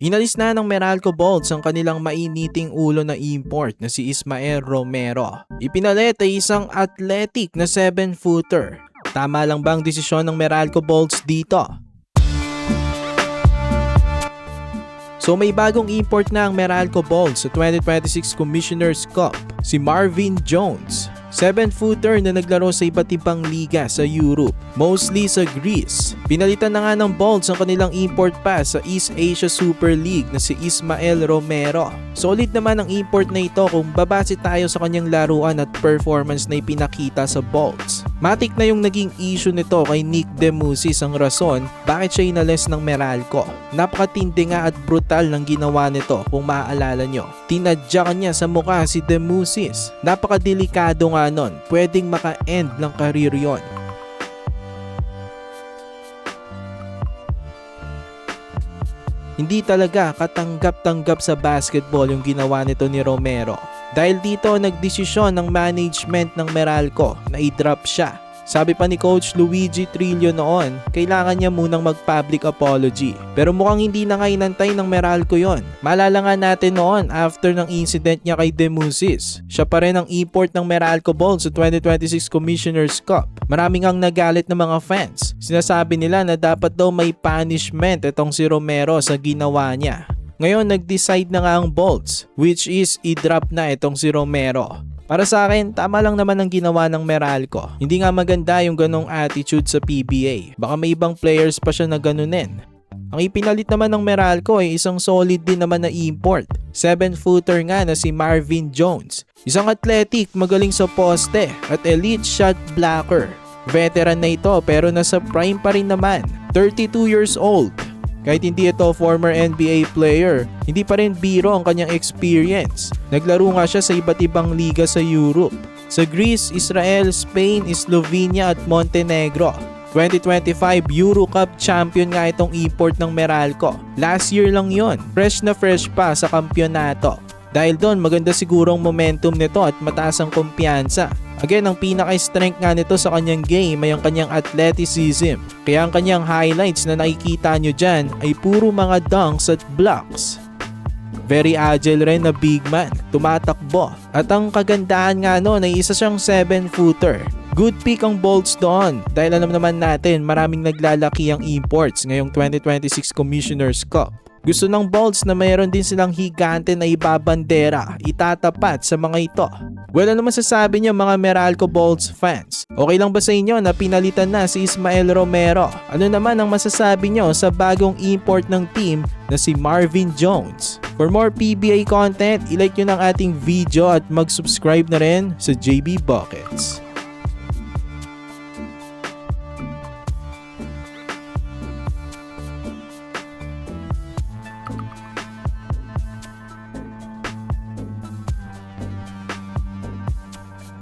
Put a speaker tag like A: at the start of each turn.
A: Inalis na ng Meralco Bolts ang kanilang mainiting ulo na import na si Ismael Romero. Ipinalit ay isang athletic na 7-footer. Tama lang ba ang desisyon ng Meralco Bolts dito? So may bagong import na ang Meralco Bolts sa 2026 Commissioner's Cup, si Marvin Jones. 7-footer na naglaro sa iba't ibang liga sa Europe, mostly sa Greece. Pinalitan na nga ng Bolts ang kanilang import pass sa East Asia Super League na si Ismael Romero. Solid naman ang import na ito kung babase tayo sa kanyang laruan at performance na ipinakita sa Bolts. Matik na yung naging issue nito kay Nick Demusis ang rason bakit siya inalis ng Meralco. Napakatindi nga at brutal ng ginawa nito kung maaalala nyo. Tinadya niya sa mukha si Demusis. Napakadelikado nga nun, pwedeng maka-end ng career yon. Hindi talaga katanggap-tanggap sa basketball yung ginawa nito ni Romero. Dahil dito nagdesisyon ng management ng Meralco na i-drop siya. Sabi pa ni Coach Luigi Trillo noon, kailangan niya munang mag-public apology. Pero mukhang hindi na nga inantay ng Meralco yon. Maalala nga natin noon after ng incident niya kay Demusis. Siya pa rin ang import ng Meralco Bolts sa 2026 Commissioner's Cup. Maraming ang nagalit ng mga fans. Sinasabi nila na dapat daw may punishment itong si Romero sa ginawa niya. Ngayon nag-decide na nga ang Bolts, which is i-drop na itong si Romero. Para sa akin, tama lang naman ang ginawa ng Meralco. Hindi nga maganda yung ganong attitude sa PBA. Baka may ibang players pa siya na ganunin. Ang ipinalit naman ng Meralco ay isang solid din naman na import. 7-footer nga na si Marvin Jones. Isang athletic, magaling sa poste at elite shot blocker. Veteran na ito pero nasa prime pa rin naman. 32 years old. Kahit hindi ito former NBA player, hindi pa rin biro ang kanyang experience. Naglaro nga siya sa iba't ibang liga sa Europe. Sa Greece, Israel, Spain, Slovenia at Montenegro. 2025 Euro Cup champion nga itong import ng Meralco. Last year lang yon. Fresh na fresh pa sa kampyonato. Dahil doon maganda siguro ang momentum nito at mataas ang kumpiyansa. Again, ang pinaka-strength nga nito sa kanyang game ay ang kanyang athleticism. Kaya ang kanyang highlights na nakikita nyo dyan ay puro mga dunks at blocks. Very agile rin na big man, tumatakbo. At ang kagandahan nga nun ay isa siyang 7-footer. Good pick ang Bolts doon dahil alam naman natin maraming naglalaki ang imports ngayong 2026 Commissioner's Cup. Gusto ng Bolts na mayroon din silang higante na ibabandera, itatapat sa mga ito. Well, ano masasabi niyo mga Meralco Bolts fans? Okay lang ba sa inyo na pinalitan na si Ismael Romero? Ano naman ang masasabi niyo sa bagong import ng team na si Marvin Jones? For more PBA content, ilike nyo ng ating video at mag-subscribe na rin sa JB Buckets.